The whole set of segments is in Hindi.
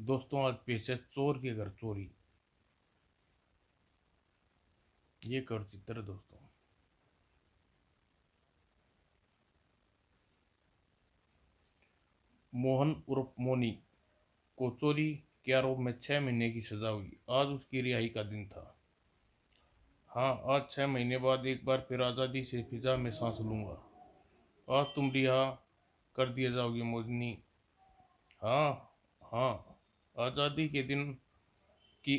दोस्तों आज पेश है चोर के घर चोरी। ये कर चित्र है दोस्तों। मोहन उर्फ मोनी को चोरी के आरोप में 6 महीने की सजा हुई। आज उसकी रिहाई का दिन था। हाँ, आज 6 महीने बाद एक बार फिर आज़ादी से फिजा में सांस लूंगा। आज तुम रिहा कर दिए जाओगे मोनी। हाँ हाँ, आज़ादी के दिन की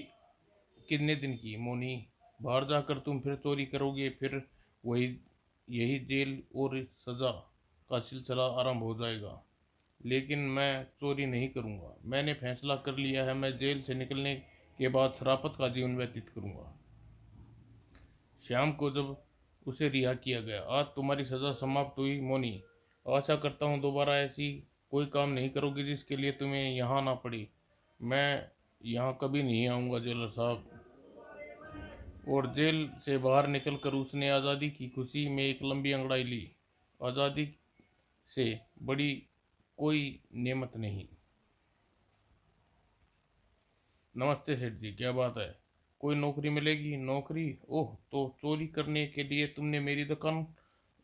कितने दिन की मोनी। बाहर जाकर तुम फिर चोरी करोगे, फिर वही यही जेल और सजा का सिलसिला आरंभ हो जाएगा। लेकिन मैं चोरी नहीं करूंगा। मैंने फैसला कर लिया है, मैं जेल से निकलने के बाद शराफत का जीवन व्यतीत करूंगा। शाम को जब उसे रिहा किया गया, आज तुम्हारी सजा समाप्त हुई मोनी। आशा करता हूँ दोबारा ऐसी कोई काम नहीं करोगे जिसके लिए तुम्हें यहाँ आना पड़े। मैं यहाँ कभी नहीं आऊँगा जेलर साहब। और जेल से बाहर निकलकर उसने आज़ादी की खुशी में एक लंबी अंगड़ाई ली। आज़ादी से बड़ी कोई नेमत नहीं। नमस्ते सेठ जी, क्या बात है? कोई नौकरी मिलेगी? नौकरी? ओह, तो चोरी करने के लिए तुमने मेरी दुकान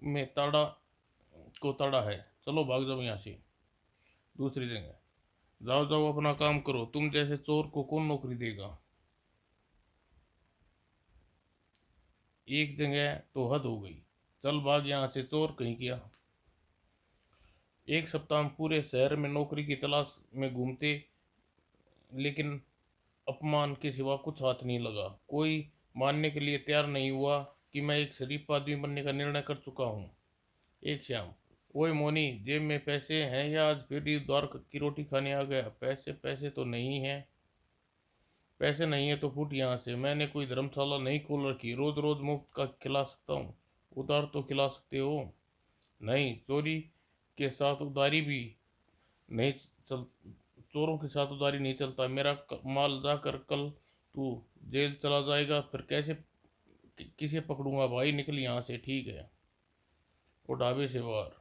में ताड़ा है। चलो भाग जाओ यहाँ से दूसरी जगह। जाओ जाओ, अपना काम करो। तुम जैसे चोर को कौन नौकरी देगा? एक जगह तो हद हो गई। चल भाग यहाँ से चोर कहीं किया। एक सप्ताह हम पूरे शहर में नौकरी की तलाश में घूमते, लेकिन अपमान के सिवा कुछ हाथ नहीं लगा। कोई मानने के लिए तैयार नहीं हुआ कि मैं एक शरीफ आदमी बनने का निर्णय कर चुका हूँ। एक शाम, ओए मोनी, जेब में पैसे हैं या आज फिर द्वार की रोटी खाने आ गया? पैसे पैसे तो नहीं है। पैसे नहीं है तो फुट यहाँ से। मैंने कोई धर्मशाला नहीं खोल रखी, रोज रोज मुफ्त का खिला सकता हूँ। उधार तो खिला सकते हो। नहीं, चोरी के साथ उधारी भी नहीं चल चोरों के साथ उधारी नहीं चलता। मेरा माल जाकर कल तू जेल चला जाएगा, फिर कैसे किसे पकड़ूंगा? भाई निकल यहाँ से। ठीक है। वो ढाबे से बाहर,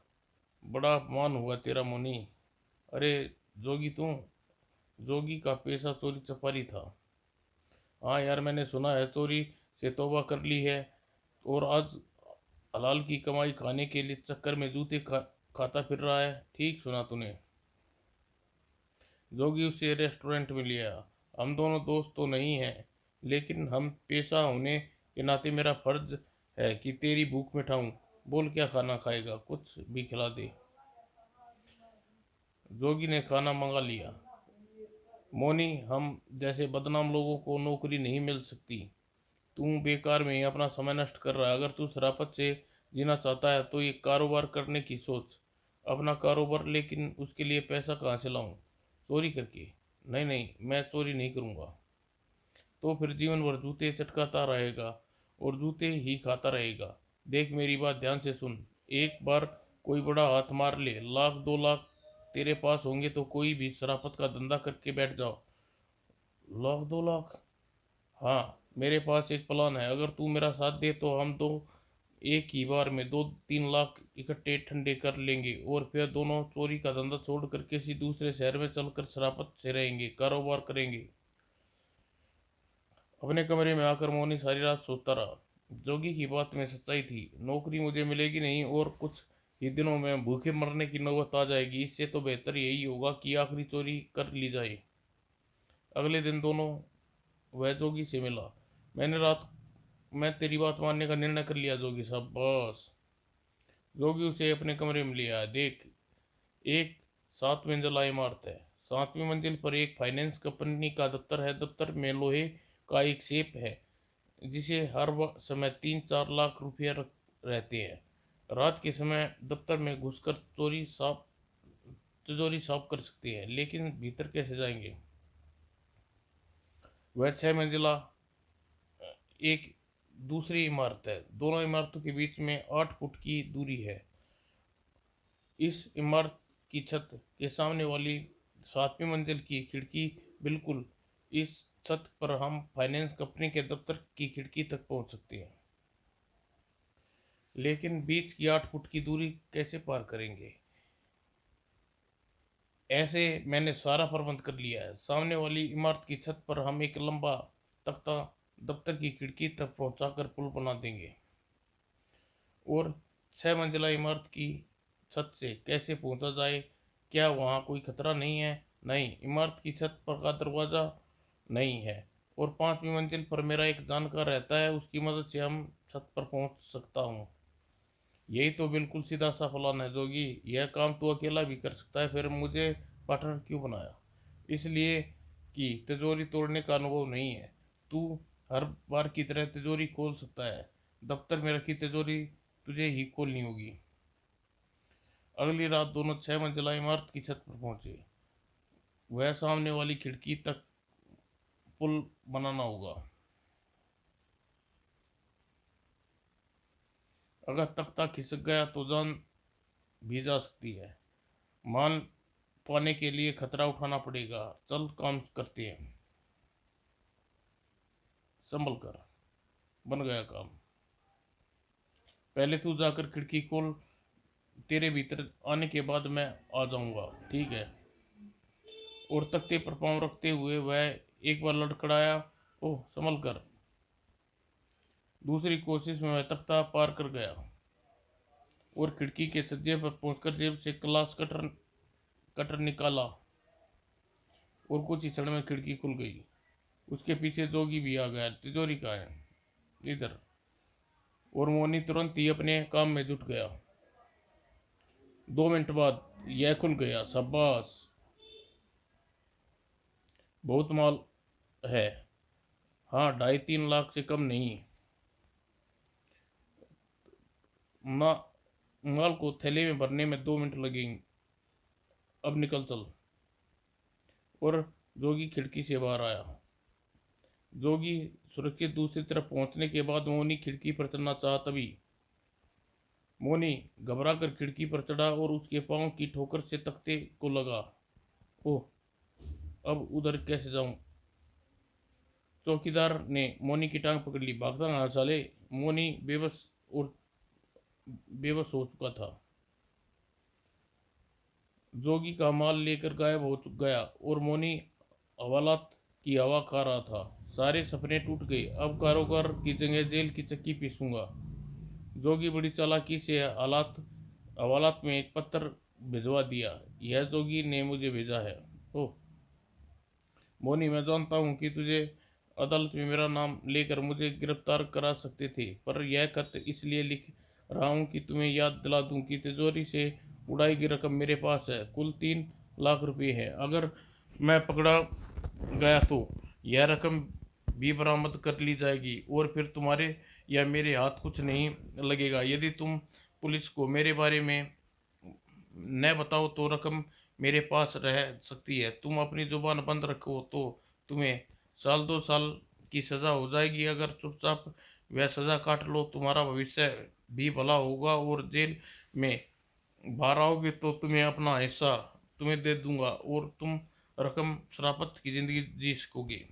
बड़ा अपमान हुआ तेरा मुनी। अरे जोगी तू? जोगी का पेशा चोरी चपारी था। हाँ यार, मैंने सुना है चोरी से तौबा कर ली है और आज हलाल की कमाई खाने के लिए चक्कर में खाता फिर रहा है। ठीक सुना तूने। जोगी उसे रेस्टोरेंट में लिया। हम दोनों दोस्त तो नहीं हैं, लेकिन हम पेशा होने के नाते मेरा फर्ज है कि तेरी भूख मिटाऊं। बोल क्या खाना खाएगा? कुछ भी खिला दे। जोगी ने खाना मंगा लिया। मोनी, हम जैसे बदनाम लोगों को नौकरी नहीं मिल सकती। तू बेकार में ही अपना समय नष्ट कर रहा है। अगर तू शराफत से जीना चाहता है तो ये कारोबार करने की सोच। अपना कारोबार, लेकिन उसके लिए पैसा कहाँ से लाऊं? चोरी करके? नहीं नहीं, मैं चोरी नहीं करूँगा। तो फिर जीवन भर जूते चटकाता रहेगा और जूते ही खाता रहेगा। देख मेरी बात ध्यान से सुन। एक बार कोई बड़ा हाथ मार ले, लाख 2 लाख तेरे पास होंगे तो कोई भी शराफत का धंधा करके बैठ जाओ। लाख 2 लाख? हाँ, मेरे पास एक प्लान है। अगर तू मेरा साथ दे तो हम दो एक ही बार में 2-3 लाख इकट्ठे ठंडे कर लेंगे और फिर दोनों चोरी का धंधा छोड़कर किसी दूसरे शहर में चलकर शराफत से रहेंगे, कारोबार करेंगे। अपने कमरे में आकर मोनी सारी रात सोता रहा। जोगी की बात में सच्चाई थी। नौकरी मुझे मिलेगी नहीं और कुछ ही दिनों में भूखे मरने की नौबत आ जाएगी। इससे तो बेहतर यही होगा कि आखिरी चोरी कर ली जाए। अगले दिन दोनों वह जोगी से मिला। मैं तेरी बात मानने का निर्णय कर लिया जोगी साहब। बस। जोगी उसे अपने कमरे में लिया। देख, एक 7 मंजिला इमारत है। 7वीं मंजिल पर एक फाइनेंस कंपनी का दफ्तर है। दफ्तर में लोहे का एक सेफ है जिसे हर समय 3-4 लाख रुपया रहते हैं। रात के समय दफ्तर में घुसकर तिजोरी साफ कर सकते हैं, लेकिन भीतर कैसे जाएंगे? वह 6 मंजिला एक दूसरी इमारत है। दोनों इमारतों के बीच में 8 फुट की दूरी है। इस इमारत की छत के सामने वाली 7वीं मंजिल की खिड़की, बिल्कुल इस छत पर हम फाइनेंस कंपनी के दफ्तर की खिड़की तक पहुंच सकते हैं। लेकिन बीच की 8 फुट की दूरी कैसे पार करेंगे? ऐसे मैंने सारा प्रबंध कर लिया है। सामने वाली इमारत की छत पर हम एक लंबा तख्ता दफ्तर की खिड़की तक पहुंचाकर पुल बना देंगे। और 6 मंजिला इमारत की छत से कैसे पहुंचा जाए? क्या वहां कोई खतरा नहीं है? नहीं, इमारत की छत पर का दरवाज़ा नहीं है। और 5वीं मंजिल पर मेरा एक जानकार रहता है, उसकी मदद से हम छत पर पहुंच सकता हूँ। यही तो बिल्कुल सीधा सा प्लान है जोगी। यह काम तू अकेला भी कर सकता है, फिर मुझे पार्टनर क्यों बनाया? इसलिए कि तिजोरी तोड़ने का अनुभव नहीं है। तू हर बार की तरह तिजोरी खोल सकता है, दफ्तर में रखी तिजोरी तुझे ही खोलनी होगी। अगली रात दोनों 6 मंजिला इमारत की छत पर पहुंचे। वह सामने वाली खिड़की तक पुल बनाना होगा। अगर तख्ता खिसक गया तो जान भी जा सकती है। मान पाने के लिए खतरा उठाना पड़ेगा। चल काम करते हैं, संभल कर। बन गया काम। पहले तू जाकर खिड़की खोल, तेरे भीतर आने के बाद मैं आ जाऊंगा, ठीक है? और तख्ते पर पांव रखते हुए वह एक बार लड़खड़ाया। ओह, संभल कर। दूसरी कोशिश में वह तख्ता पार कर गया और खिड़की के सज्जे पर पहुंचकर जेब से क्लास कटर कटर निकाला। और कुछ ही क्षण में खिड़की खुल गई। उसके पीछे जोगी भी आ गया। तिजोरी कहाँ है? इधर। और मोनी तुरंत ही अपने काम में जुट गया। 2 मिनट बाद यह खुल गया। शाबाश, बहुत माल है। हाँ, 2.5-3 लाख से कम नहीं। मा, माल को थैले में भरने में 2 मिनट लगेंगे। अब निकल चल। और जोगी खिड़की से बाहर आया। जोगी सुरक्षित दूसरी तरफ पहुंचने के बाद मोनी खिड़की पर चढ़ना चाहा, तभी मोनी घबरा कर खिड़की पर चढ़ा और उसके पांव की ठोकर से तख्ते को लगा। ओह, अब उधर कैसे जाऊं? चौकीदार ने मोनी की टांग पकड़ ली। भागता कहाँ साले? मोनी बेबस हो चुका था। जोगी का माल लेकर गायब हो गया और मोनी हवालात की हवा खा रहा था। सारे सपने टूट गए। अब कारोबार की जगह जेल की चक्की पीसूंगा। जोगी बड़ी चालाकी से हालात हवालात में एक पत्र भिजवा दिया। यह जोगी ने मुझे भेजा है। ओह मोनी, मैं जानता हूँ कि तुझे अदालत में मेरा नाम लेकर मुझे गिरफ्तार करा सकते थे, पर यह खत इसलिए लिख रहा हूँ कि तुम्हें याद दिला दूँ कि तिजोरी से उड़ाई गई रकम मेरे पास है। कुल 3 लाख रुपए है। अगर मैं पकड़ा गया तो यह रकम भी बरामद कर ली जाएगी और फिर तुम्हारे या मेरे हाथ कुछ नहीं लगेगा। यदि तुम पुलिस को मेरे बारे में न बताओ तो रकम मेरे पास रह सकती है। तुम अपनी जुबान बंद रखो तो तुम्हें 1-2 साल की सज़ा हो जाएगी। अगर चुपचाप वह सज़ा काट लो, तुम्हारा भविष्य भी भला होगा और जेल में बाहर आओगे तो तुम्हें अपना हिस्सा तुम्हें दे दूंगा और तुम रकम शराफत की ज़िंदगी जी सकोगे।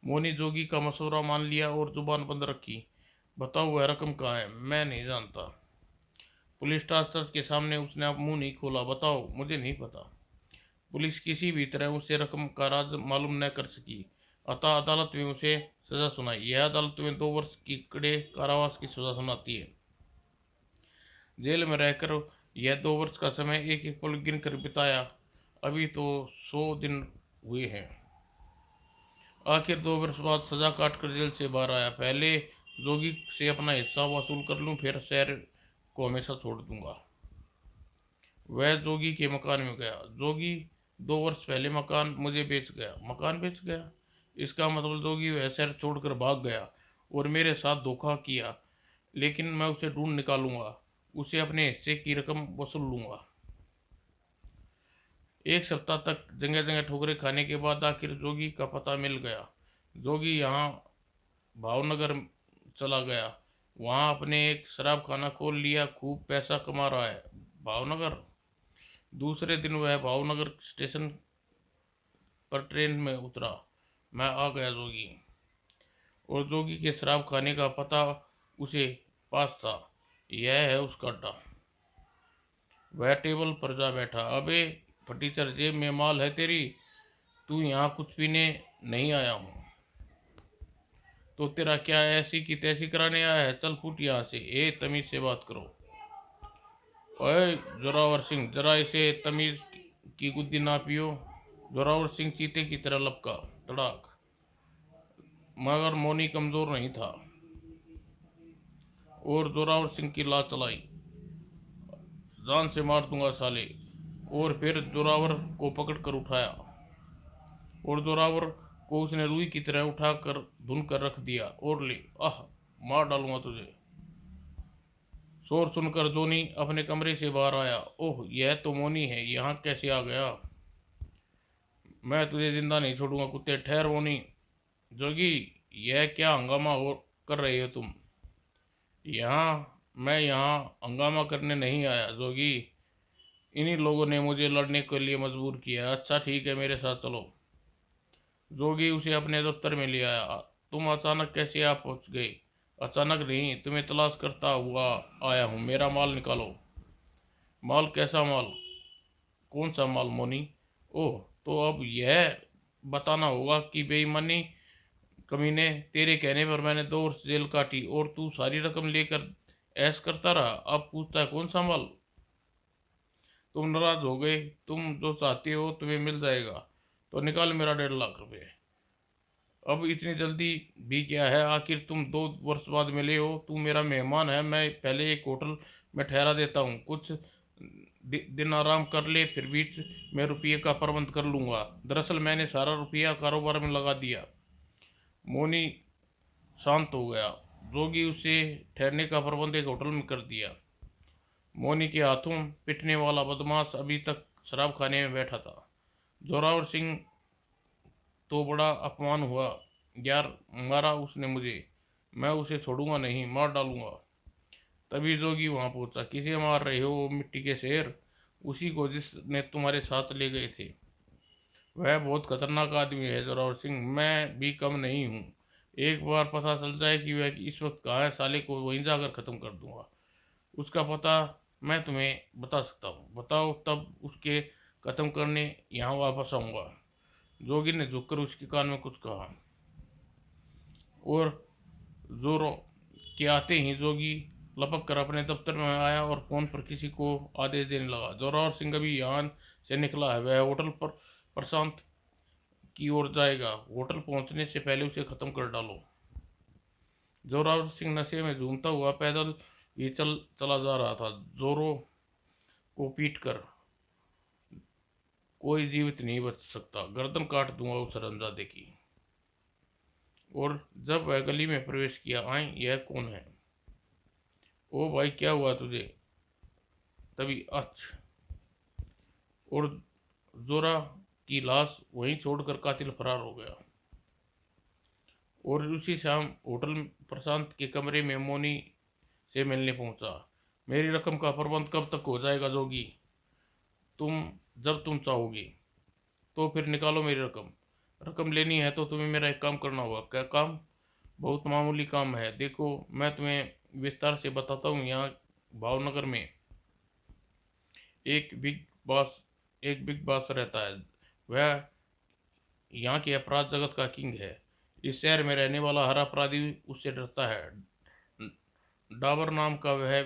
मोनी जोगी का मशवरा मान लिया और जुबान बंद रखी। बताओ वह रकम कहाँ है? मैं नहीं जानता। पुलिस स्टेशन के सामने उसने अब मुंह नहीं खोला। बताओ, मुझे नहीं पता। पुलिस किसी भी तरह उसे रकम का राज मालूम न कर सकी, अतः अदालत में उसे सजा सुनाई। यह अदालत में 2 वर्ष की कड़े कारावास की सजा सुनाती है। जेल में रहकर यह 2 वर्ष का समय एक एक पल गिन कर बिताया। अभी तो 100 दिन हुए हैं। आखिर 2 वर्ष बाद सजा काट कर जेल से बाहर आया। पहले जोगी से अपना हिस्सा वसूल कर लूं, फिर शहर को हमेशा छोड़ दूंगा। वह जोगी के मकान में गया। जोगी 2 वर्ष पहले मकान मुझे बेच गया। मकान बेच गया? इसका मतलब जोगी वह शहर छोड़कर भाग गया और मेरे साथ धोखा किया। लेकिन मैं उसे ढूंढ निकालूंगा, उसे अपने हिस्से की रकम वसूल लूंगा। 1 सप्ताह तक जगह जगह ठोकरें खाने के बाद आखिर जोगी का पता मिल गया। जोगी यहाँ भावनगर चला गया। वहाँ अपने एक शराब खाना खोल लिया, खूब पैसा कमा रहा है। भावनगर? दूसरे दिन वह भावनगर स्टेशन पर ट्रेन में उतरा। मैं आ गया जोगी। और जोगी के शराब खाने का पता उसे पास था। यह है उसका अड्डा। वह टेबल पर जा बैठा। अबे फटीचर, जेब में माल है तेरी? तू यहाँ कुछ पीने नहीं आया हूँ तो तेरा क्या ऐसी की तैसी कराने आया है? चल फूट यहाँ से। ए, तमीज से बात करो। ओए जोरावर सिंह, जरा इसे तमीज की गुद्दी ना पियो। जोरावर सिंह चीते की तरह लपका। तड़ाक। मगर मोनी कमजोर नहीं था और जोरावर सिंह की लात चलाई। जान से मार दूंगा साले। और फिर जोरावर को पकड़ कर उठाया और जोरावर को उसने रुई की तरह उठाकर धुन कर रख दिया। और ले, आह, मार डालूंगा तुझे। शोर सुनकर जोनी अपने कमरे से बाहर आया। ओह, यह तो मोनी है, यहाँ कैसे आ गया? मैं तुझे जिंदा नहीं छोड़ूंगा कुत्ते। ठहर मोनी। जोगी, यह क्या हंगामा हो कर रहे हो तुम मैं यहाँ हंगामा करने नहीं आया जोगी। इन्हीं लोगों ने मुझे लड़ने के लिए मजबूर किया। अच्छा ठीक है, मेरे साथ चलो। जोगी उसे अपने दफ्तर में ले आया। तुम अचानक कैसे आ पहुंच गए? अचानक नहीं, तुम्हें तलाश करता हुआ आया हूँ। मेरा माल निकालो। माल? कैसा माल? कौन सा माल मोनी? ओह, तो अब यह बताना होगा कि बेईमानी कमीने, तेरे कहने पर मैंने 2 वर्ष जेल काटी और तू सारी रकम लेकर ऐश करता रहा। अब पूछता है कौन सा माल? तुम नाराज हो गए? तुम जो चाहते हो तुम्हें मिल जाएगा। तो निकाल मेरा 1.5 लाख रुपए। अब इतनी जल्दी भी क्या है? आखिर तुम 2 वर्ष बाद मिले हो। तू मेरा मेहमान है। मैं पहले एक होटल में ठहरा देता हूँ। कुछ दिन आराम कर ले, फिर बीच में रुपये का प्रबंध कर लूँगा। दरअसल मैंने सारा रुपया कारोबार में लगा दिया। मोनी शांत हो गया। जोगी उसे ठहरने का प्रबंध एक होटल में कर दिया। मोनी के हाथों पिटने वाला बदमाश अभी तक शराब खाने में बैठा था। जोरावर सिंह तो बड़ा अपमान हुआ। यार, मारा उसने मुझे, मैं उसे छोड़ूंगा नहीं, मार डालूंगा। तभी जोगी वहां पहुंचा। किसे मार रहे हो मिट्टी के शेर? उसी को जिसने तुम्हारे साथ ले गए थे। वह बहुत खतरनाक आदमी है जोरावर सिंह, मैं भी कम नहीं हूँ। एक बार पता चल जाए कि वह इस वक्त कहाँ है, साले को वहीं जाकर खत्म कर दूंगा। उसका पता मैं तुम्हें बता सकता हूँ। बताओ, तब उसके खत्म करने यहाँ वापस आऊँगा। जोगी ने झुककर उसके कान में कुछ कहा और जोरो के आते ही जोगी लपक कर अपने दफ्तर में आया और फोन पर किसी को आदेश देने लगा। जोरावर सिंह अभी यहाँ से निकला है। वह होटल पर प्रशांत की ओर जाएगा। होटल पहुंचने से पहले उसे खत्म कर डालो। जोरावर सिंह नशे में झूमता हुआ पैदल ही चला जा रहा था। जोरो को पीट कर कोई जीवित नहीं बच सकता। गर्दन काट दूंगा उस हरामजादे की। और जब वह गली में प्रवेश किया, आए, यह कौन है? ओ भाई, क्या हुआ तुझे? तभी अच्छ, और जोरा की लाश वहीं छोड़कर कातिल फरार हो गया। और उसी शाम होटल प्रशांत के कमरे में मोनी से मिलने पहुंचा। मेरी रकम का प्रबंध कब तक हो जाएगा जोगी? तुम जब तुम चाहोगे। तो फिर निकालो मेरी रकम। रकम लेनी है तो तुम्हें मेरा एक काम करना होगा। क्या काम? बहुत मामूली काम है। देखो, मैं तुम्हें विस्तार से बताता हूँ। यहाँ भावनगर में एक बिग बॉस एक बिग बॉस रहता है। वह यहाँ के अपराध जगत का किंग है। इस शहर में रहने वाला हर अपराधी उससे डरता है। डाबर नाम का वह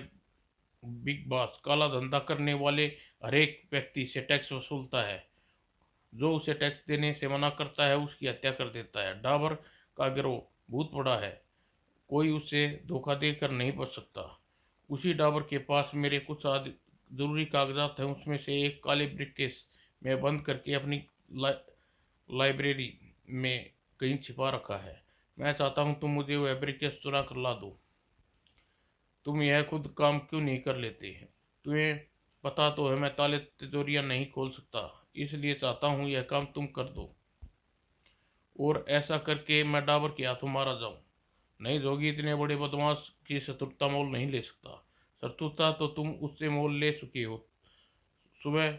बिग बॉस काला धंधा करने वाले हर एक व्यक्ति से टैक्स वसूलता है। जो उसे टैक्स देने से मना करता है उसकी हत्या कर देता है। डाबर का गिरोह बहुत बड़ा है। कोई उसे धोखा देकर नहीं बच सकता। उसी डाबर के पास मेरे कुछ जरूरी कागजात हैं। उसमें से एक काले ब्रिफकेस में बंद करके अपनी लाइब्रेरी में कहीं छिपा रखा है। मैं चाहता हूँ तुम मुझे वह ब्रिफकेस चुरा कर ला दो। तुम यह खुद काम क्यों नहीं कर लेते? तुम्हें पता तो है मैं ताले तिजोरियां नहीं खोल सकता, इसलिए चाहता हूँ यह काम तुम कर दो और ऐसा करके मैं डाबर के हाथों मारा जाऊं। नहीं जोगी, इतने बड़े बदमाश की शत्रुता मोल नहीं ले सकता। शत्रुता तो तुम उससे मोल ले चुके हो। सुबह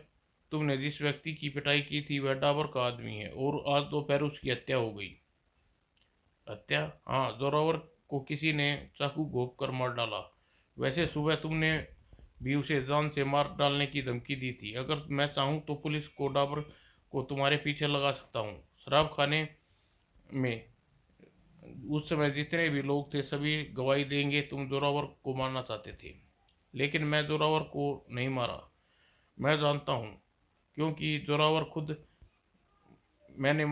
तुमने जिस व्यक्ति की पिटाई की थी वह डाबर का आदमी है और आज दोपहर उसकी हत्या हो गई। हत्या? हाँ, जोरावर को किसी ने चाकू घोंप कर मार डाला। वैसे सुबह तुमने भी उसे जान से मार डालने की धमकी दी थी। अगर मैं चाहूँ तो पुलिस को डाबर को तुम्हारे पीछे लगा सकता हूँ। शराब खाने में उस समय जितने भी लोग थे सभी गवाही देंगे तुम जोरावर को मारना चाहते थे। लेकिन मैं जोरावर को नहीं मारा। मैं जानता हूँ क्योंकि जोरावर खुद मैंने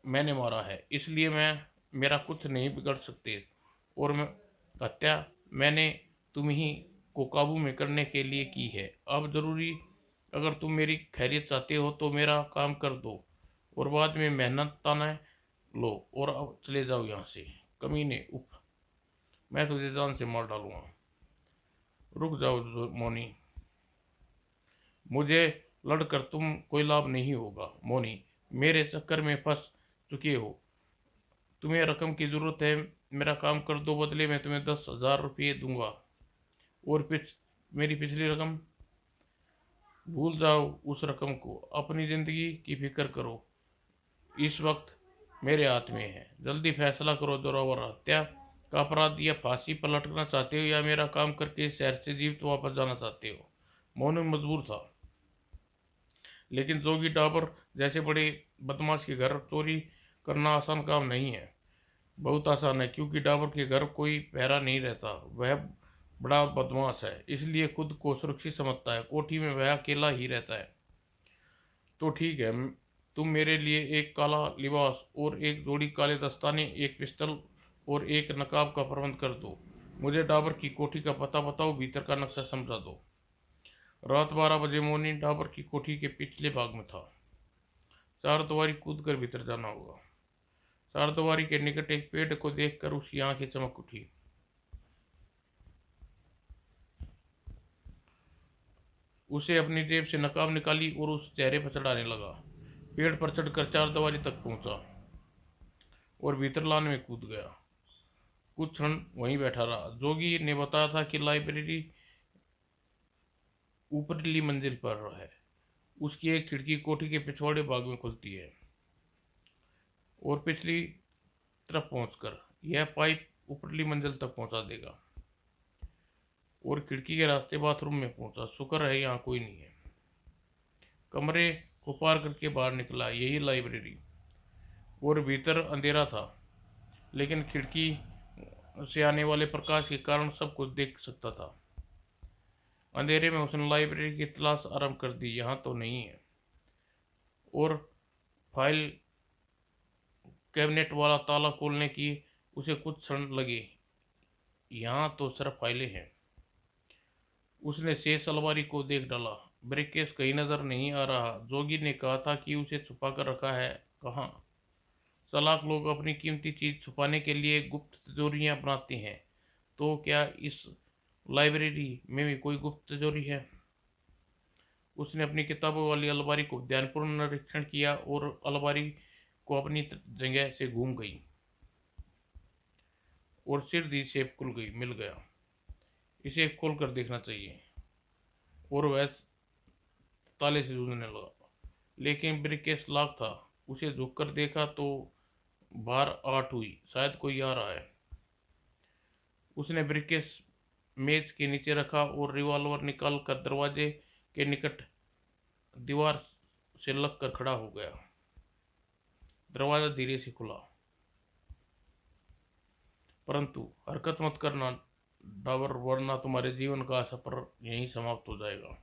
मैंने मारा है, इसलिए मेरा कुछ नहीं बिगड़ सकते। और हत्या मैंने तुम ही को काबू में करने के लिए की है। अब जरूरी अगर तुम मेरी खैरियत चाहते हो तो मेरा काम कर दो और बाद में मेहनत ताना लो और अब चले जाओ यहाँ से। कमीने, उफ, मैं तुझे जान से मार डालूंगा। रुक जाओ मोनी, मुझे लड़कर तुम कोई लाभ नहीं होगा। मोनी, मेरे चक्कर में फंस चुके हो। तुम्हें रकम की जरूरत है, मेरा काम कर दो, बदले में तुम्हें 10,000 रुपये दूंगा। और मेरी पिछली रकम भूल जाओ, उस रकम को। अपनी जिंदगी की फिक्र करो, इस वक्त मेरे हाथ में है। जल्दी फैसला करो, जोरावर हत्या का अपराध या फांसी पर लटकना चाहते हो या मेरा काम करके इस शहर से जीवित वापस जाना चाहते हो। मोनू मजबूर था, लेकिन जोगी डाबर जैसे बड़े बदमाश के घर चोरी करना आसान काम नहीं है। बहुत आसान है, क्योंकि डाबर के घर कोई पहरा नहीं रहता। वह बड़ा बदमाश है, इसलिए खुद को सुरक्षित समझता है। कोठी में वह अकेला ही रहता है। तो ठीक है, तुम मेरे लिए एक काला लिबास और एक जोड़ी काले दस्ताने, एक पिस्तौल और एक नकाब का प्रबंध कर दो। मुझे डाबर की कोठी का पता बताओ, भीतर का नक्शा समझा दो। रात 12 बजे मोनी डाबर की कोठी के पिछले भाग में था। चार दीवारी कूद कर भीतर जाना होगा। चार दीवारी के निकट एक पेड़ को देखकर उसकी आंखें चमक उठी। उसे अपनी जेब से नकाब निकाली और उस चेहरे पर चढ़ाने लगा। पेड़ पर चढ़कर चार दीवारी तक पहुंचा और भीतर लान में कूद गया। कुछ क्षण वहीं बैठा रहा। जोगी ने बताया था कि लाइब्रेरी ऊपरली मंजिल पर है। उसकी एक खिड़की कोठी के पिछवाड़े भाग में खुलती है और पिछली तरफ पहुंचकर यह पाइप ऊपरली मंजिल तक पहुंचा देगा। और खिड़की के रास्ते बाथरूम में पहुंचा। शुक्र है यहाँ कोई नहीं है। कमरे को पार करके बाहर निकला, यही लाइब्रेरी। और भीतर अंधेरा था, लेकिन खिड़की से आने वाले प्रकाश के कारण सब कुछ देख सकता था। अंधेरे में उसने लाइब्रेरी की तलाश आरंभ कर दी। यहाँ तो नहीं है। और फाइल कैबिनेट वाला ताला खोलने की उसे कुछ क्षण लगे। यहाँ तो सिर्फ फाइलें हैं। उसने शेष अलमारी को देख डाला। ब्रीफकेस कहीं नजर नहीं आ रहा। जोगी ने कहा था कि उसे छुपा कर रखा है। कहाँ? चालाक लोग अपनी कीमती चीज छुपाने के लिए गुप्त तिजोरियां बनाते हैं। तो क्या इस लाइब्रेरी में भी कोई गुप्त तिजोरी है? उसने अपनी किताबों वाली अलमारी को ध्यानपूर्ण निरीक्षण किया और अलमारी को अपनी जगह से घूम गई और सीधी शेप खुल गई। मिल गया, इसे खोल कर देखना चाहिए। और वह ताले से जूझने लगा, लेकिन ब्रिकेस लॉक था। उसे झुककर देखा तो बाहर आठ हुई, शायद कोई आ रहा है। उसने ब्रिकेस मेज के नीचे रखा और रिवॉल्वर निकाल कर दरवाजे के निकट दीवार से लग कर खड़ा हो गया। दरवाजा धीरे से खुला, परंतु हरकत मत करना डाबर, वरना तुम्हारे जीवन का सफर यहीं समाप्त हो जाएगा।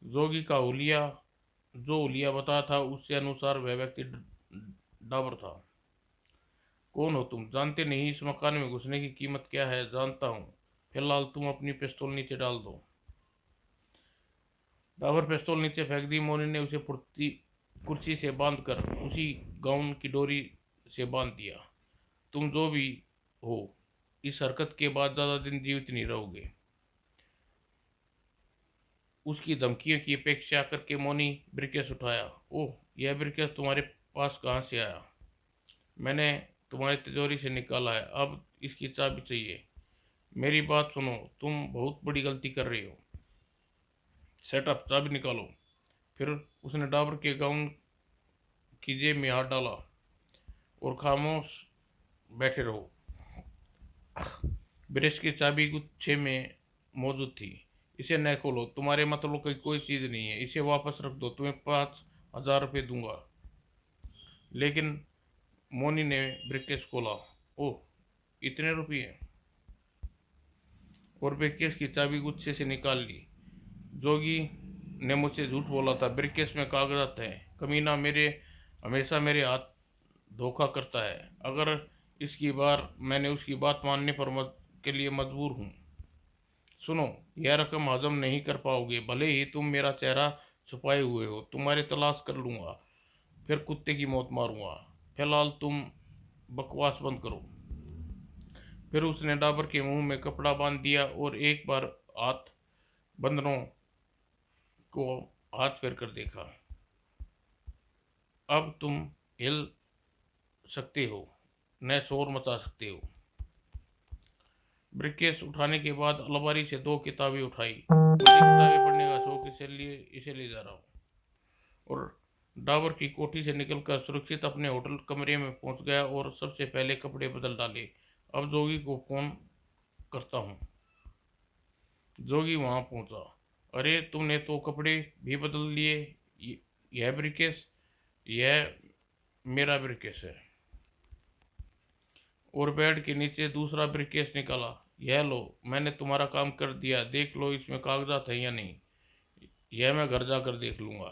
जोगी का हुलिया जो हुलिया बताया था उसके अनुसार वह व्यक्ति डाबर था। कौन हो तुम? जानते नहीं इस मकान में घुसने की कीमत क्या है? जानता हूँ। फिलहाल तुम अपनी पिस्तौल नीचे डाल दो। डाबर पिस्तौल नीचे फेंक दी। मोनी ने उसे फुर्ती कुर्सी से बांधकर उसी गाउन की डोरी से बांध दिया। तुम जो भी हो, इस हरकत के बाद ज्यादा दिन जीवित नहीं रहोगे। उसकी धमकियों की अपेक्षा करके मोनी ब्रिकेस उठाया। ओह, यह ब्रिकेस तुम्हारे पास कहाँ से आया? मैंने तुम्हारी तिजोरी से निकाला है। अब इसकी चाबी चाहिए। मेरी बात सुनो, तुम बहुत बड़ी गलती कर रही हो। सेटअप, चाबी निकालो। फिर उसने डाबर के गाउन की जेब में हाथ डाला। और खामोश बैठे रहो। ब्रश की चाबी गुच्छे में मौजूद थी। इसे न खोलो, तुम्हारे मतलब की कोई चीज़ नहीं है, इसे वापस रख दो, तुम्हें 5,000 रुपये दूंगा। लेकिन मोनी ने ब्रिकेस खोला। ओह, इतने रुपये! और ब्रिकेस की चाबी गुच्छे से निकाल ली। जोगी ने मुझसे झूठ बोला था, ब्रिकेस में कागजात हैं। कमीना मेरे हमेशा मेरे हाथ धोखा करता है। अगर इसकी बार मैंने उसकी बात मानने के लिए मजबूर हूँ। सुनो, यह रकम हजम नहीं कर पाओगे, भले ही तुम मेरा चेहरा छुपाए हुए हो, तुम्हारी तलाश कर लूंगा, फिर कुत्ते की मौत मारूंगा। फिलहाल तुम बकवास बंद करो। फिर उसने डाबर के मुंह में कपड़ा बांध दिया और एक बार हाथ बंदरों को हाथ फेर कर देखा। अब तुम हिल सकते हो, न शोर मचा सकते हो। ब्रीफकेस उठाने के बाद अलमारी से 2 किताबें उठाई। मुझे किताबें पढ़ने का शौक, इसलिए इसे ले जा रहा हूँ। और डाबर की कोठी से निकलकर सुरक्षित अपने होटल कमरे में पहुंच गया और सबसे पहले कपड़े बदल डाले। अब जोगी को फोन करता हूँ। जोगी वहां पहुंचा। अरे, तुमने तो कपड़े भी बदल लिए। यह ब्रीफकेस, यह मेरा ब्रीफकेस है। और बेड के नीचे दूसरा ब्रीफकेस निकाला। यह लो, मैंने तुम्हारा काम कर दिया, देख लो इसमें कागजात हैं या नहीं। यह मैं घर जाकर देख लूंगा।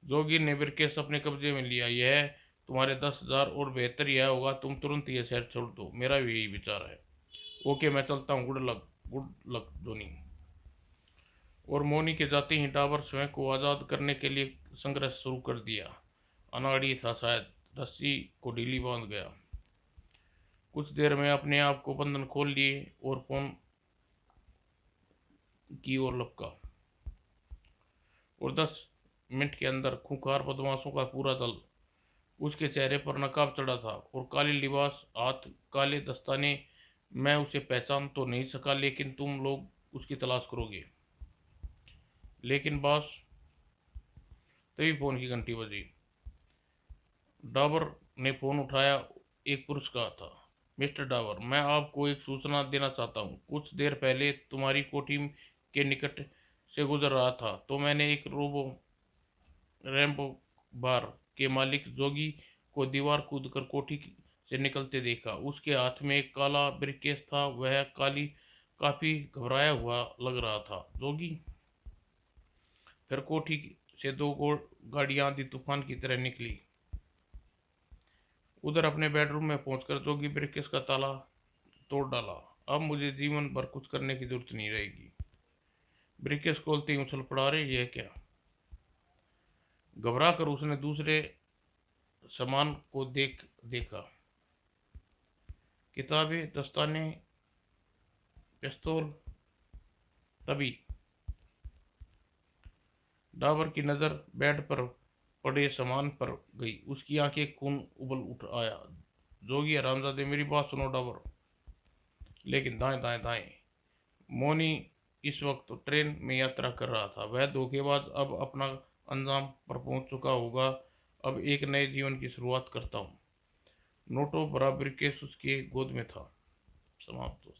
जोगी ने ब्रीफकेस अपने कब्जे में लिया। यह तुम्हारे 10,000, और बेहतर यह होगा तुम तुरंत यह शहर छोड़ दो, मेरा भी यही विचार है। ओके, मैं चलता हूँ, गुड लक जोनी। और मोनी के जाते ही डाबर स्वयं को आज़ाद करने के लिए संघर्ष शुरू कर दिया। अनाड़ी था शायद, रस्सी को ढीली बांध गया। कुछ देर में अपने आप को बंधन खोल लिए और फोन की ओर लपका। और 10 मिनट के अंदर खूंखार बदमाशों का पूरा दल। उसके चेहरे पर नकाब चढ़ा था और काले लिबास, हाथ काले दस्ताने। मैं उसे पहचान तो नहीं सका, लेकिन तुम लोग उसकी तलाश करोगे। लेकिन बॉस, तभी फोन की घंटी बजी। डाबर ने फोन उठाया। एक पुरुष का था। मिस्टर डाबर, मैं आपको एक सूचना देना चाहता हूँ। कुछ देर पहले तुम्हारी कोठी के निकट से गुजर रहा था तो मैंने एक रैम्बो बार के मालिक जोगी को दीवार कूदकर कोठी से निकलते देखा। उसके हाथ में एक काला ब्रीफकेस था। वह काफी घबराया हुआ लग रहा था। जोगी। फिर कोठी से 2 गाड़ियां आंधी तूफान की तरह निकली। उधर अपने बेडरूम में पहुंचकर जोगी ब्रीफकेस का ताला तोड़ डाला। अब मुझे जीवन भर कुछ करने की जरूरत नहीं रहेगी। ब्रीफकेस खोलते ही उछल पड़ा। अरे, यह क्या! घबरा कर उसने दूसरे सामान को देखा। किताबें, दस्ताने, पिस्तौल। तभी डाबर की नजर बेड पर पड़े सामान पर गई। उसकी आंखें खून उबल उठ आया। जोगी हरामजादे, मेरी बात सुनो डाबर। लेकिन दाएं दाएं दाएं। मोनी इस वक्त ट्रेन में यात्रा कर रहा था। वह धोखेबाज अब अपना अंजाम पर पहुंच चुका होगा। अब एक नए जीवन की शुरुआत करता हूँ। नोटो बराबर केस उसके गोद में था। समाप्त।